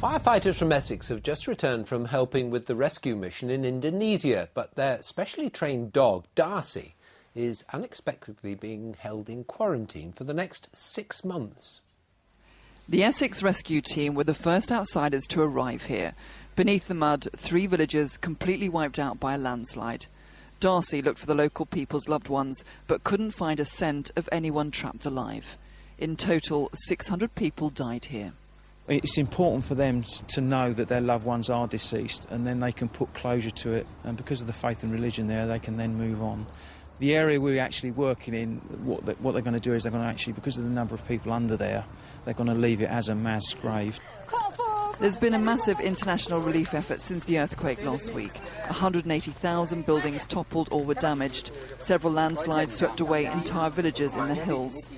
Firefighters from Essex have just returned from helping with the rescue mission in Indonesia, but their specially trained dog, Darcy, is unexpectedly being held in quarantine for the next 6 months. The Essex Rescue team were the first outsiders to arrive here. Beneath the mud, 3 villages completely wiped out by a landslide. Darcy looked for the local people's loved ones, but couldn't find a scent of anyone trapped alive. In total, 600 people died here. It's important for them to know that their loved ones are deceased, and then they can put closure to it, and because of the faith and religion there, they can then move on. The area we're actually working in, what they're going to do is they're going to actually, because of the number of people under there, they're going to leave it as a mass grave. There's been a massive international relief effort since the earthquake last week. 180,000 buildings toppled or were damaged. Several landslides swept away entire villages in the hills.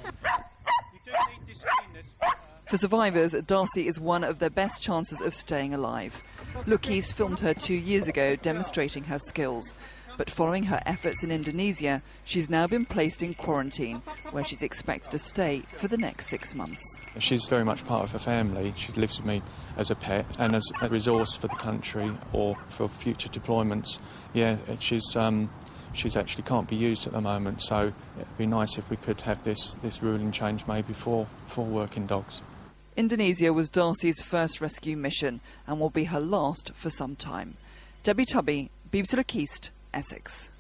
For survivors, Darcy is one of their best chances of staying alive. Lukis filmed her 2 years ago demonstrating her skills. But following her efforts in Indonesia, she's now been placed in quarantine, where she's expected to stay for the next 6 months. She's very much part of her family. She lives with me as a pet and as a resource for the country or for future deployments. Yeah, she's actually can't be used at the moment, so it'd be nice if we could have this ruling change maybe for working dogs. Indonesia was Darcy's first rescue mission and will be her last for some time. Debbie Tubby, BBC Look East, Essex.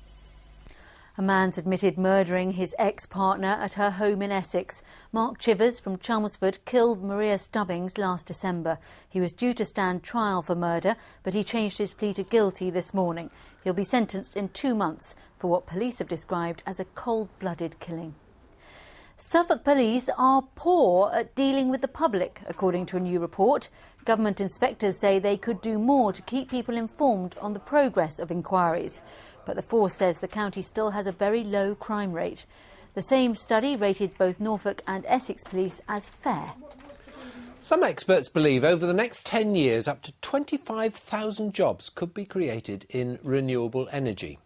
A man's admitted murdering his ex-partner at her home in Essex. Mark Chivers from Chelmsford killed Maria Stubbings last December. He was due to stand trial for murder, but he changed his plea to guilty this morning. He'll be sentenced in 2 months for what police have described as a cold-blooded killing. Suffolk police are poor at dealing with the public, according to a new report. Government inspectors say they could do more to keep people informed on the progress of inquiries. But the force says the county still has a very low crime rate. The same study rated both Norfolk and Essex police as fair. Some experts believe over the next 10 years up to 25,000 jobs could be created in renewable energy.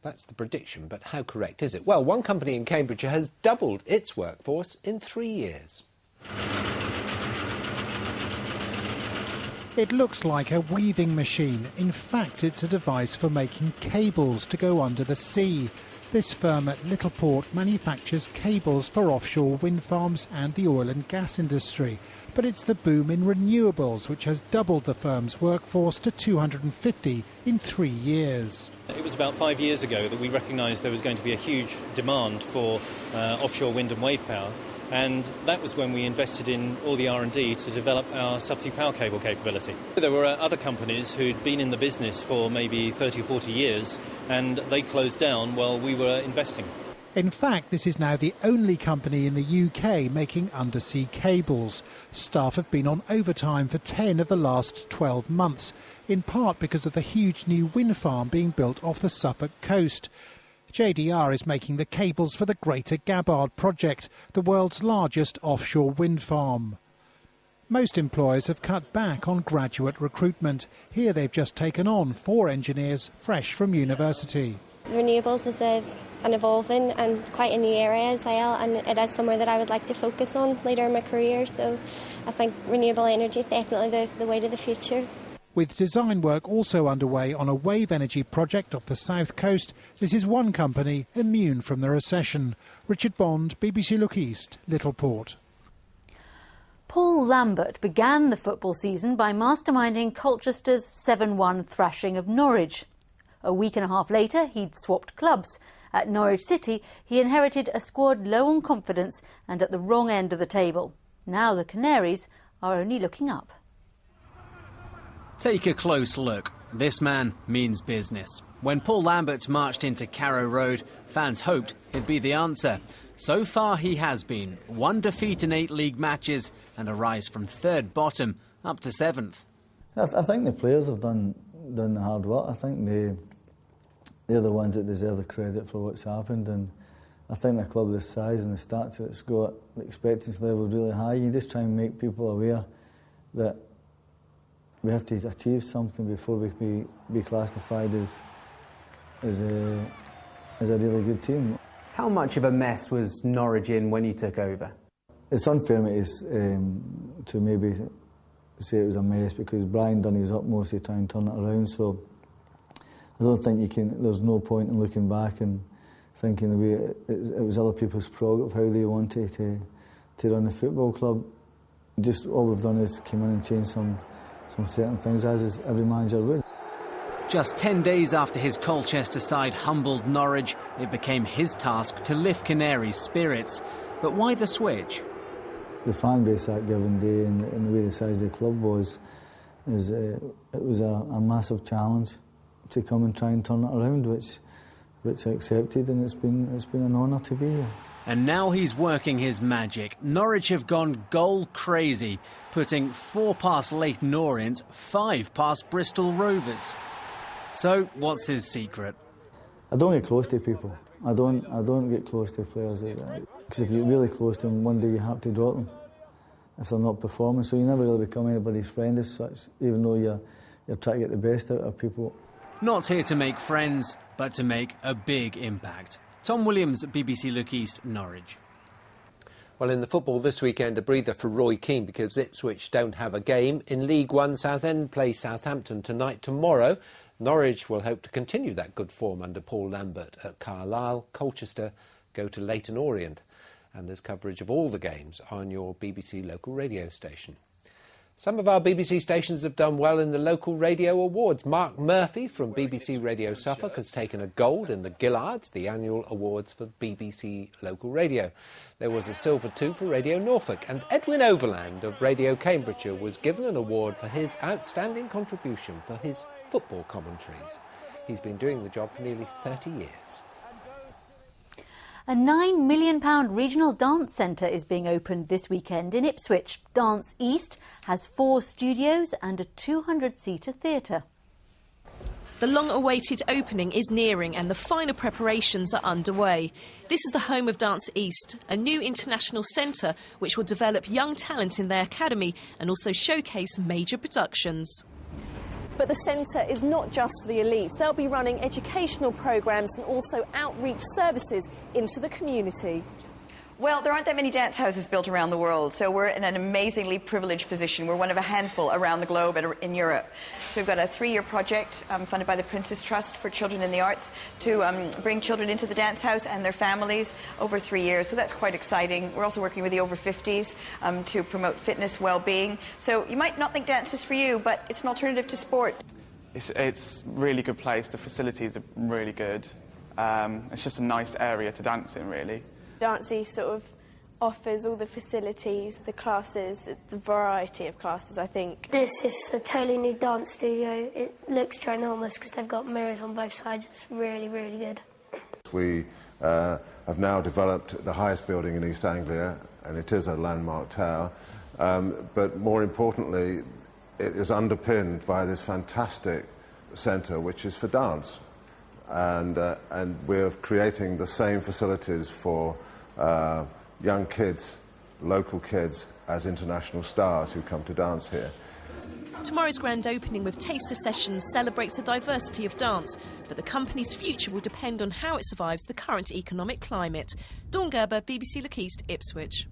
That's the prediction, but how correct is it? Well, one company in Cambridgeshire has doubled its workforce in 3 years. It looks like a weaving machine. In fact, it's a device for making cables to go under the sea. This firm at Littleport manufactures cables for offshore wind farms and the oil and gas industry. But it's the boom in renewables which has doubled the firm's workforce to 250 in 3 years. It was about 5 years ago that we recognised there was going to be a huge demand for offshore wind and wave power, and that was when we invested in all the R&D to develop our subsea power cable capability. There were other companies who'd been in the business for maybe 30 or 40 years, and they closed down while we were investing. In fact, this is now the only company in the UK making undersea cables. Staff have been on overtime for 10 of the last 12 months, in part because of the huge new wind farm being built off the Suffolk coast. JDR is making the cables for the Greater Gabbard project, the world's largest offshore wind farm. Most employers have cut back on graduate recruitment. Here they've just taken on 4 engineers fresh from university. Renewables is an evolving and quite a new area as well, and it is somewhere that I would like to focus on later in my career, so I think renewable energy is definitely the way to the future. With design work also underway on a wave energy project off the south coast, this is one company immune from the recession. Richard Bond, BBC Look East, Littleport. Paul Lambert began the football season by masterminding Colchester's 7-1 thrashing of Norwich. A week and a half later, he'd swapped clubs. At Norwich City, he inherited a squad low on confidence and at the wrong end of the table. Now the Canaries are only looking up. Take a close look. This man means business. When Paul Lambert marched into Carrow Road, fans hoped he'd be the answer. So far he has been. 1 defeat in 8 league matches and a rise from 3rd bottom up to 7th. I think the players have done the hard work. I think they're the ones that deserve the credit for what's happened, and I think a club this size and the stats that it's got, the expectancy level is really high. You just try and make people aware that we have to achieve something before we can be classified as a really good team. How much of a mess was Norwich in when you took over? It's unfair to maybe say it was a mess, because Brian done his utmost to try and turn it around. So I don't think you can. There's no point in looking back and thinking the way it was other people's prerogative how they wanted to run the football club. Just all we've done is come in and change some certain things, as is every manager would. Just 10 days after his Colchester side humbled Norwich, it became his task to lift Canaries' spirits. But why the switch? The fan base that given day and the way the size of the club was, it was a massive challenge to come and try and turn it around, which I accepted, and it's been an honour to be here. And now he's working his magic. Norwich have gone goal crazy, putting 4 past Leyton Orient, 5 past Bristol Rovers. So, what's his secret? I don't get close to people. I don't get close to players, because if you get really close to them, one day you have to drop them if they're not performing. So you never really become anybody's friend as such, even though you're trying to get the best out of people. Not here to make friends, but to make a big impact. Tom Williams, BBC Look East, Norwich. Well, in the football this weekend, a breather for Roy Keane, because Ipswich don't have a game. In League One, Southend play Southampton tonight. Tomorrow, Norwich will hope to continue that good form under Paul Lambert at Carlisle. Colchester go to Leyton Orient. And there's coverage of all the games on your BBC local radio station. Some of our BBC stations have done well in the local radio awards. Mark Murphy from BBC Radio Suffolk has taken a gold in the Gillards, the annual awards for BBC local radio. There was a silver too for Radio Norfolk, and Edwin Overland of Radio Cambridgeshire was given an award for his outstanding contribution for his football commentaries. He's been doing the job for nearly 30 years. A £9 million regional dance centre is being opened this weekend in Ipswich. Dance East has 4 studios and a 200-seater theatre. The long-awaited opening is nearing and the final preparations are underway. This is the home of Dance East, a new international centre which will develop young talent in their academy and also showcase major productions. But the centre is not just for the elites. They'll be running educational programmes and also outreach services into the community. Well, there aren't that many dance houses built around the world, so we're in an amazingly privileged position. We're one of a handful around the globe and in Europe. So we've got a 3-year project funded by the Prince's Trust for Children in the Arts to bring children into the dance house and their families over 3 years. So that's quite exciting. We're also working with the over 50s to promote fitness, well-being. So you might not think dance is for you, but it's an alternative to sport. It's a really good place. The facilities are really good. It's just a nice area to dance in, really. Dancey sort of offers all the facilities, the classes, the variety of classes, I think. This is a totally new dance studio. It looks ginormous because they've got mirrors on both sides. It's really, really good. We have now developed the highest building in East Anglia, and it is a landmark tower. But more importantly, it is underpinned by this fantastic centre, which is for dance. And we're creating the same facilities for young kids, local kids, as international stars who come to dance here. Tomorrow's grand opening with taster sessions celebrates the diversity of dance, but the company's future will depend on how it survives the current economic climate. Dawn Gerber, BBC Look East, Ipswich.